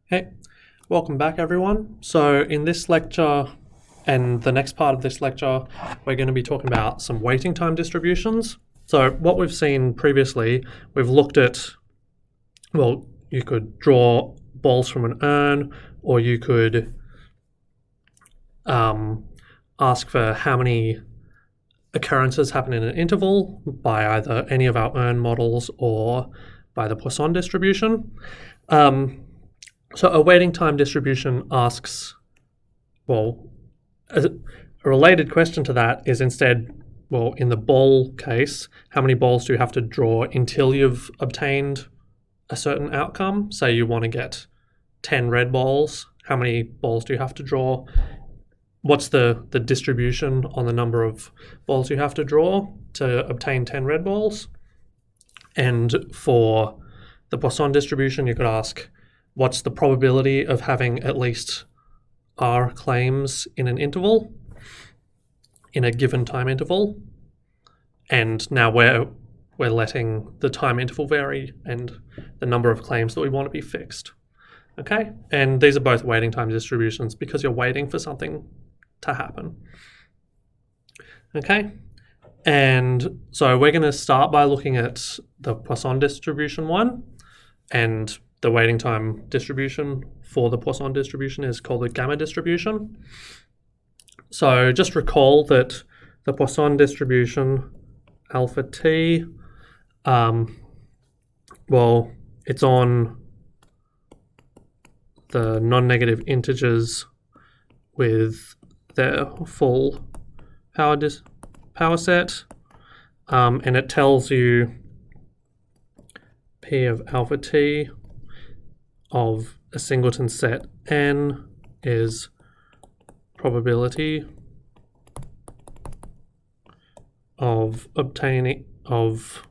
Hey, welcome back everyone. So in this lecture and the next part of this lecture, we're going to be talking about some waiting time distributions. So what we've seen previously, we've looked at, well, you could draw balls from an urn, or you could ask for how many occurrences happen in an interval by either any of our urn models or by the Poisson distribution. So a waiting time distribution asks, well, a related question to that is instead, well, in the ball case, how many balls do you have to draw until you've obtained a certain outcome? Say you want to get 10 red balls, how many balls do you have to draw? What's the distribution on the number of balls you have to draw to obtain 10 red balls? And for the Poisson distribution, you could ask, what's the probability of having at least R claims in an interval, in a given time interval? And now we're letting the time interval vary and the number of claims that we want to be fixed. Okay, and these are both waiting time distributions because you're waiting for something to happen. Okay, and so we're going to start by looking at the Poisson distribution one, and the waiting time distribution for the Poisson distribution is called the gamma distribution. So just recall that the Poisson distribution, alpha t, well, it's on the non-negative integers with their full power set, and it tells you P of alpha t of a singleton set n is probability of obtaining of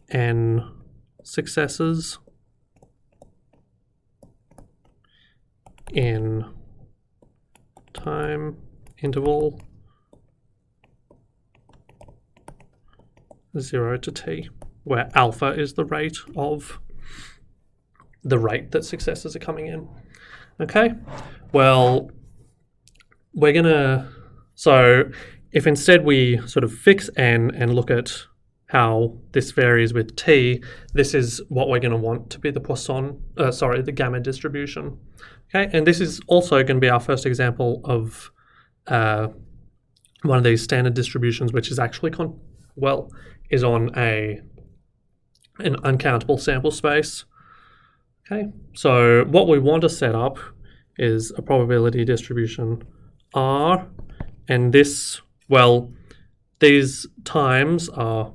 n successes in time interval 0 to t, where alpha is the rate that successes are coming in. Okay, well, we're gonna, so if instead we sort of fix n and look at how this varies with t, this is what we're gonna want to be the the gamma distribution. Okay, and this is also going to be our first example of one of these standard distributions, which is actually is on an uncountable sample space. Okay, so what we want to set up is a probability distribution R, and this, well, these times are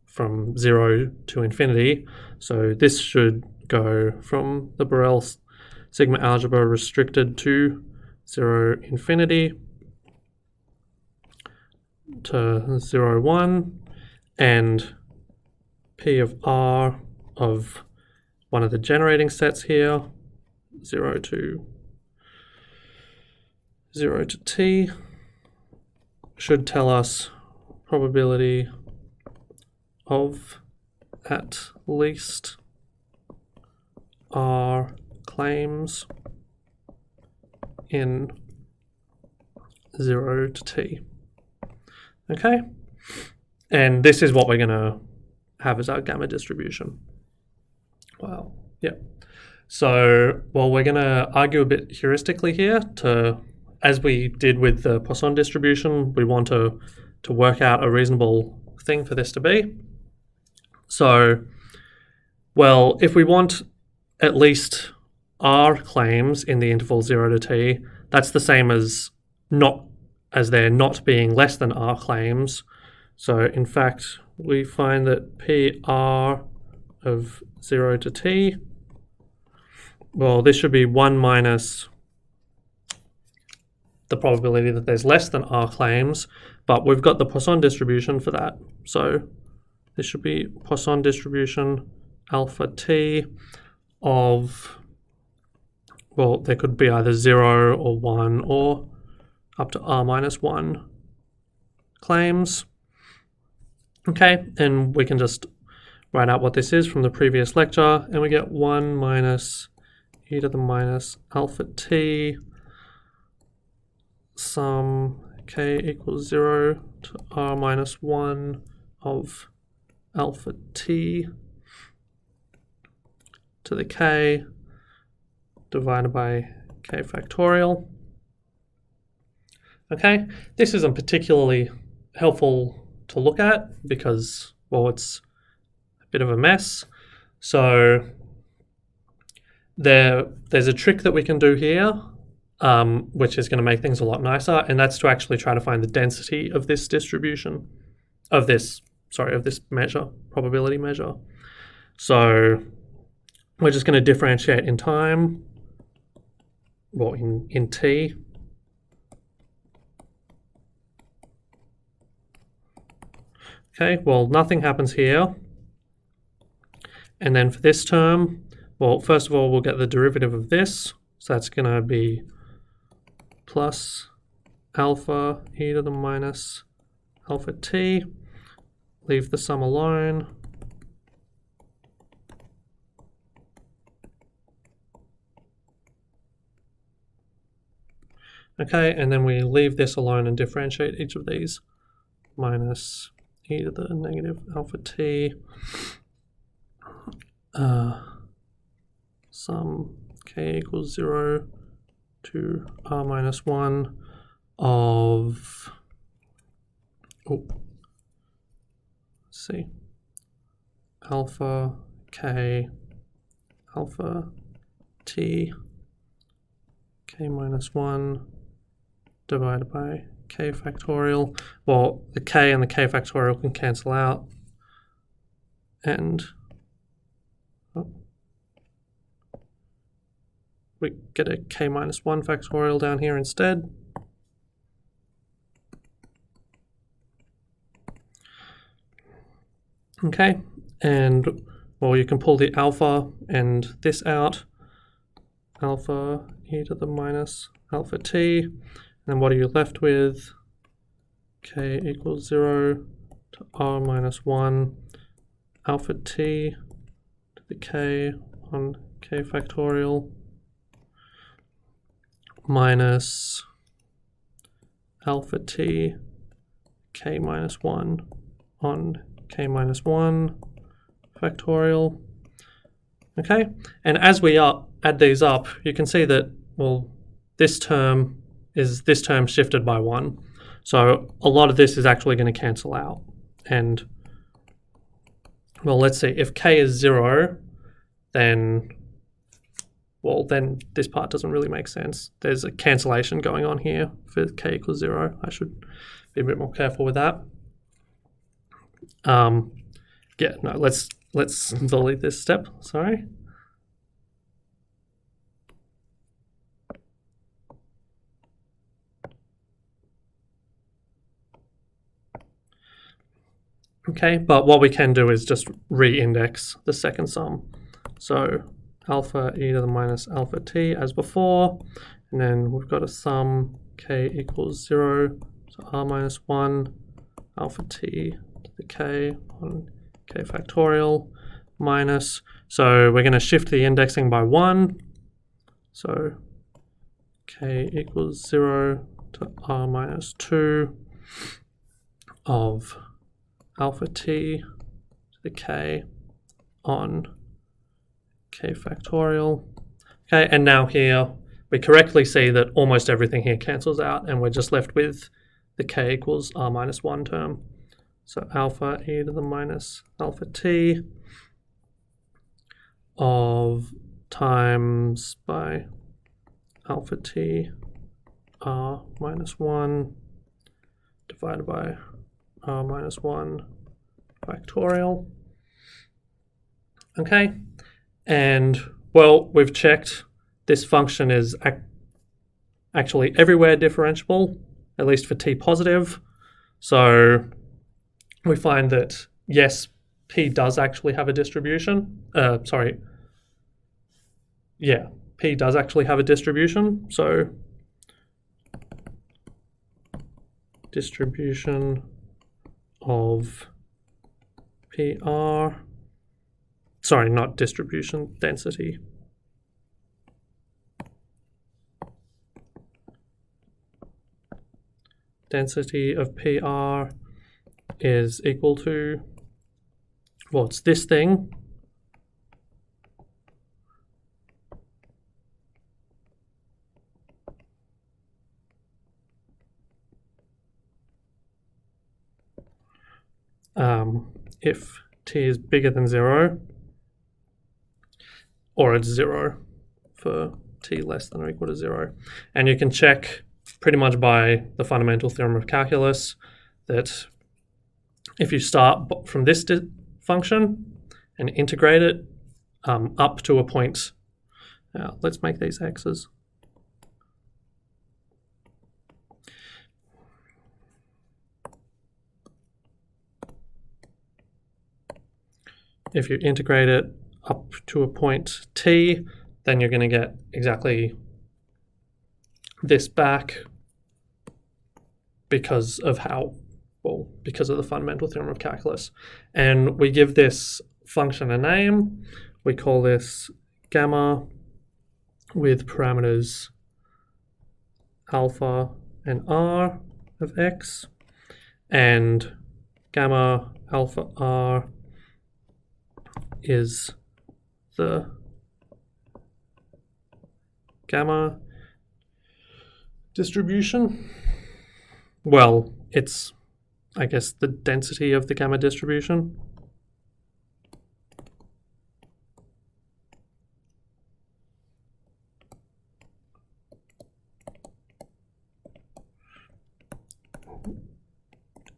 from 0 to infinity, so this should go from the Borel sigma algebra restricted to 0 infinity to 0, 1, and P of R of one of the generating sets here, 0 to t, should tell us probability of at least R claims in 0 to t. Okay, and this is what we're going to have as our gamma distribution. Wow. Yeah. So, well, we're going to argue a bit heuristically here as we did with the Poisson distribution, we want to work out a reasonable thing for this to be. So, well, if we want at least R claims in the interval 0 to t, that's the same as there not being less than R claims. So, in fact, we find that PR of 0 to t, well, this should be 1 minus the probability that there's less than R claims, but we've got the Poisson distribution for that. So this should be Poisson distribution alpha t of, well, there could be either 0 or 1 or up to R minus 1 claims. Okay, and we can just write out what this is from the previous lecture, and we get 1 minus e to the minus alpha t sum k equals 0 to r minus 1 of alpha t to the k divided by k factorial. Okay, this isn't particularly helpful to look at because, well, it's a bit of a mess. So there's a trick that we can do here, which is going to make things a lot nicer, and that's to actually try to find the density of this distribution, of this measure, probability measure. So we're just going to differentiate in time, well, in t. Okay, well, nothing happens here. And then for this term, well, first of all, we'll get the derivative of this. So that's going to be plus alpha e to the minus alpha t. Leave the sum alone. Okay, and then we leave this alone and differentiate each of these. Minus e to the negative alpha t. Sum k equals 0 to r minus 1 of, let's see, alpha k alpha t k minus 1 divided by k factorial. Well, the k and the k factorial can cancel out, and we get a k minus 1 factorial down here instead. Okay, and well, you can pull the alpha and this out. Alpha e to the minus alpha t. And then what are you left with? K equals 0 to r minus 1 alpha t to the k on k factorial minus alpha t k minus 1 on k minus 1 factorial. Okay, and as we add these up, you can see that, well, this term shifted by 1. So a lot of this is actually going to cancel out. And, well, let's see, if k is 0, then this part doesn't really make sense. There's a cancellation going on here for k equals 0. I should be a bit more careful with that. Yeah, no, let's delete this step, sorry. Okay, but what we can do is just re-index the second sum. So alpha e to the minus alpha t as before, and then we've got a sum k equals 0 to r minus 1 alpha t to the k on k factorial minus, so we're going to shift the indexing by 1, so k equals 0 to r minus 2 of alpha t to the k on k factorial. Okay, and now here we correctly see that almost everything here cancels out, and we're just left with the k equals r minus 1 term. So alpha e to the minus alpha t of times by alpha t r minus 1 divided by r minus 1 factorial. Okay, and well, we've checked this function is actually everywhere differentiable, at least for t positive. So we find that, yes, p does actually have a distribution. P does actually have a distribution. So distribution of PR sorry, not distribution, density. Density of PR is equal to, well, it's this thing if t is bigger than 0, or it's 0 for t less than or equal to 0. And you can check pretty much by the fundamental theorem of calculus that if you start from this function and integrate it up to a point, let's make these x's. If you integrate it up to a point t, then you're going to get exactly this back because of because of the fundamental theorem of calculus. And we give this function a name. We call this gamma with parameters alpha and r of x, and gamma alpha r is the gamma distribution. Well, it's, I guess, the density of the gamma distribution.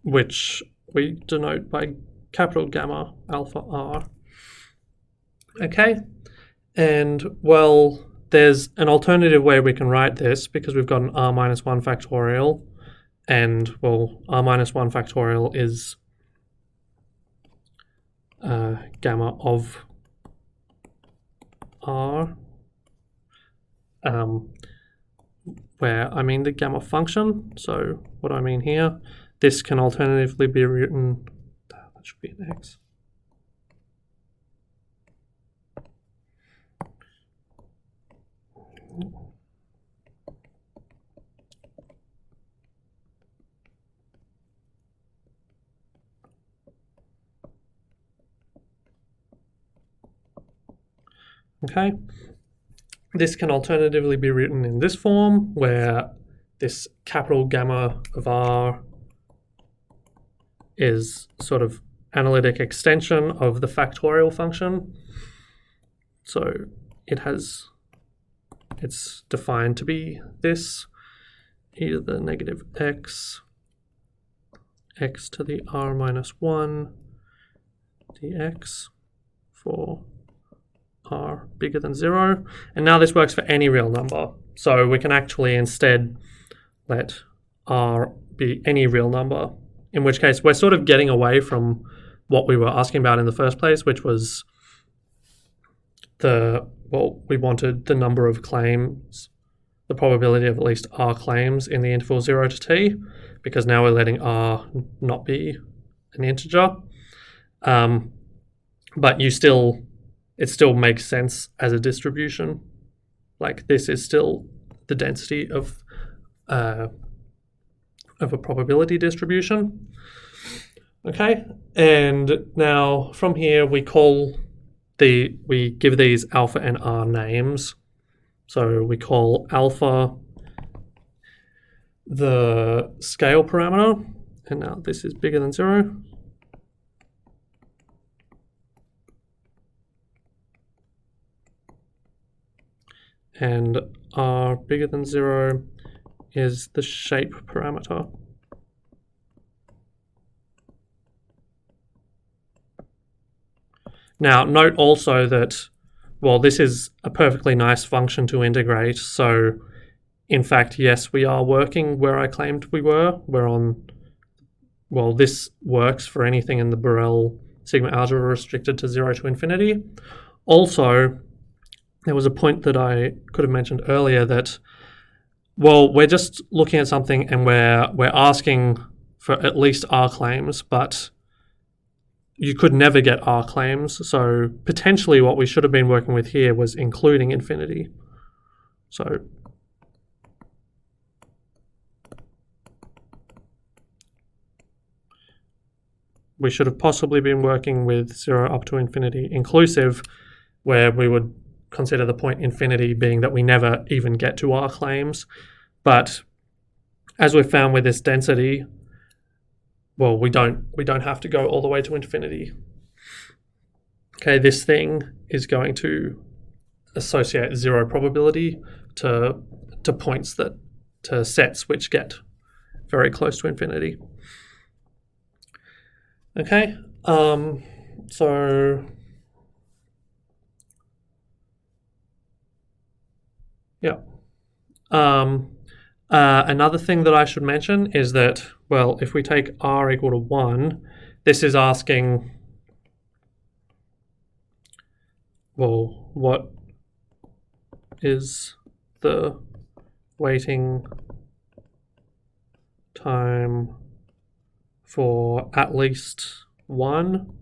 Which we denote by capital gamma alpha r. Okay, and well, there's an alternative way we can write this because we've got an r minus 1 factorial, and well, r minus 1 factorial is gamma of r, where I mean the gamma function. So what do I mean here? This can alternatively be written, that should be an x. Okay, this can alternatively be written in this form, where this capital gamma of r is sort of analytic extension of the factorial function. So it's defined to be this, e to the negative x to the r minus 1 dx for r bigger than 0. And now this works for any real number. So we can actually instead let r be any real number, in which case we're sort of getting away from what we were asking about in the first place, which was we wanted the number of claims, the probability of at least r claims in the interval 0 to t, because now we're letting r not be an integer. But it still makes sense as a distribution. Like, this is still the density of a probability distribution. Okay, and now from here we give these alpha and r names. So we call alpha the scale parameter, and now this is bigger than 0. And r bigger than 0 is the shape parameter. Now, note also that, well, this is a perfectly nice function to integrate. So, in fact, yes, we are working where I claimed we were. We're on, well, this works for anything in the Borel sigma algebra restricted to 0 to infinity. Also, there was a point that I could have mentioned earlier that, well, we're just looking at something and we're asking for at least r claims, but you could never get R claims. So potentially what we should have been working with here was including infinity. So we should have possibly been working with 0 up to infinity inclusive, where we would consider the point infinity being that we never even get to R claims. But as we've found with this density, well, we don't have to go all the way to infinity. Okay, this thing is going to associate 0 probability to points to sets which get very close to infinity. Okay, so yeah. Another thing that I should mention is that, well, if we take R equal to 1, this is asking, well, what is the waiting time for at least one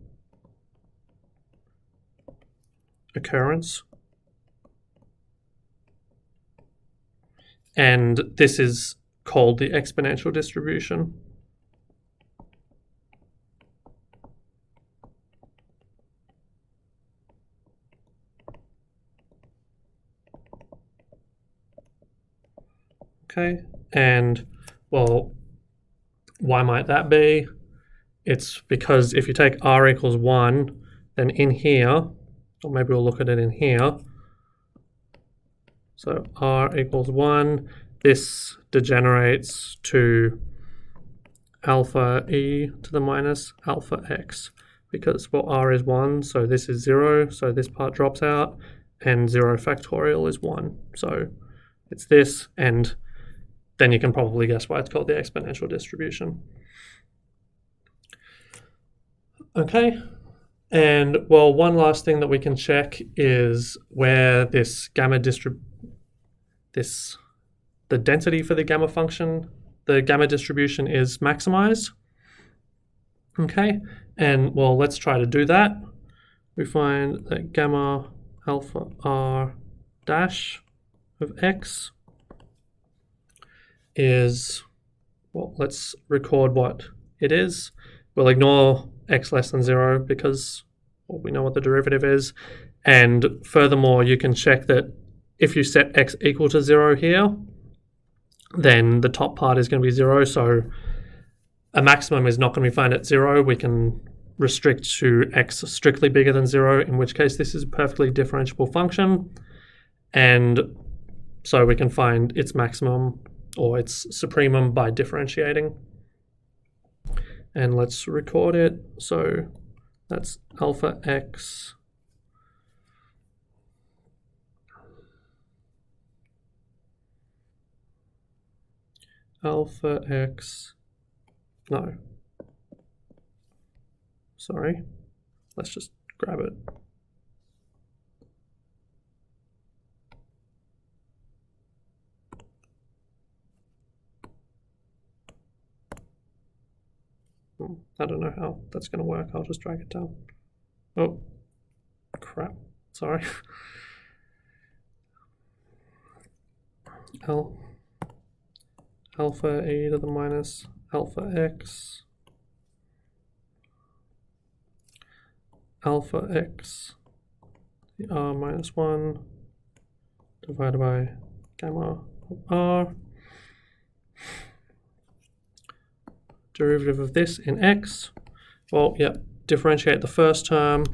occurrence? And this is called the exponential distribution. Okay, and well, why might that be? It's because if you take R equals 1, then in here, or maybe we'll look at it in here. So R equals 1, this degenerates to alpha e to the minus alpha x, because, well, R is 1, so this is 0, so this part drops out, and 0 factorial is 1. So it's this, and then you can probably guess why it's called the exponential distribution. Okay, and well, one last thing that we can check is where this gamma the density for the gamma function, the gamma distribution is maximized. Okay, and well, let's try to do that. We find that gamma alpha r dash of x is, well, let's record what it is. We'll ignore x less than 0 because, well, we know what the derivative is. And furthermore, you can check that if you set x equal to 0 here, then the top part is going to be 0. So a maximum is not going to be found at 0. We can restrict to x strictly bigger than 0, in which case this is a perfectly differentiable function. And so we can find its maximum or its supremum by differentiating. And let's record it. So that's alpha x no, sorry, let's just grab it. I don't know how that's going to work. I'll just drag it down. Oh, crap. Sorry. Alpha e to the minus alpha x alpha x r minus 1 divided by gamma of r. Derivative of this in x, well, yeah, differentiate the first term,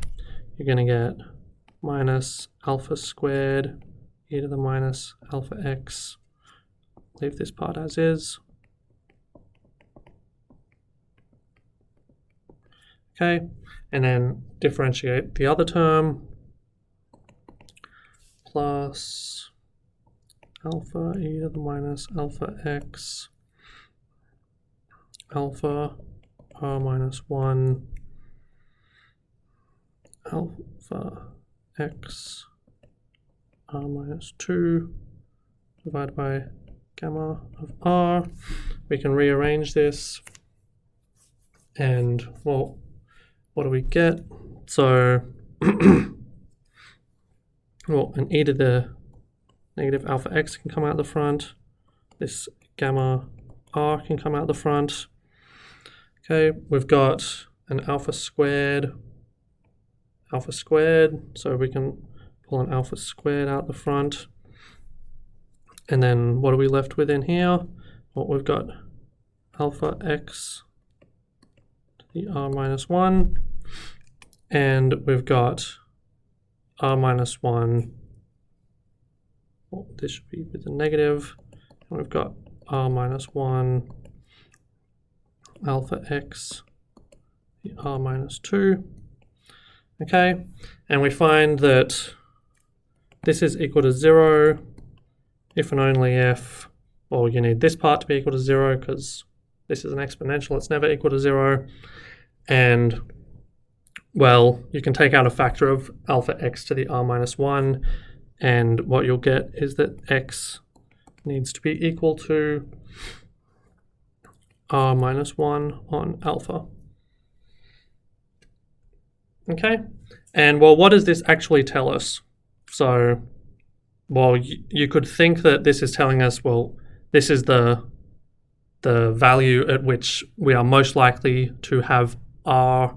you're going to get minus alpha squared e to the minus alpha x. Leave this part as is. Okay, and then differentiate the other term, plus alpha e to the minus alpha x alpha r minus 1 alpha x r minus 2 divided by gamma of r. We can rearrange this, and well, what do we get? So, well, an e to the negative alpha x can come out the front. This gamma r can come out the front. Okay, we've got an alpha squared, so we can pull an alpha squared out the front. And then what are we left with in here? Well, we've got alpha x to the r minus 1, and we've got r minus 1, well, this should be with the negative, and we've got r minus 1 alpha x the r minus 2. Okay, and we find that this is equal to 0 if and only if, well, you need this part to be equal to 0 because this is an exponential, it's never equal to 0. And, well, you can take out a factor of alpha x to the r minus 1, and what you'll get is that x needs to be equal to r minus 1 on alpha. Okay, and well, what does this actually tell us? So, well, you could think that this is telling us, well, this is the value at which we are most likely to have our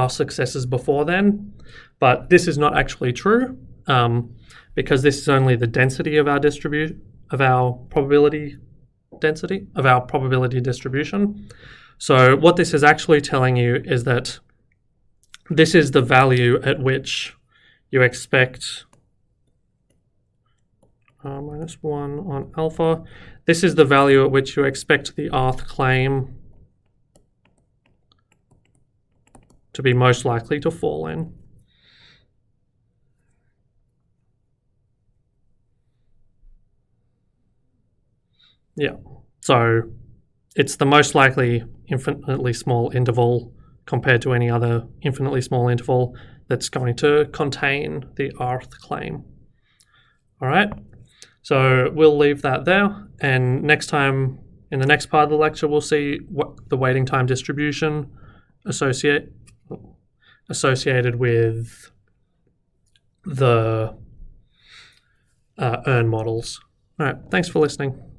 successes before then, but this is not actually true because this is only the density of our probability density of our probability distribution. So what this is actually telling you is that this is the value at which you expect r minus 1 on alpha. This is the value at which you expect the rth claim to be most likely to fall in. Yeah, so it's the most likely infinitely small interval compared to any other infinitely small interval that's going to contain the rth claim. All right, so we'll leave that there, and next time, in the next part of the lecture, we'll see what the waiting time distribution associated with the EARN models. All right, thanks for listening.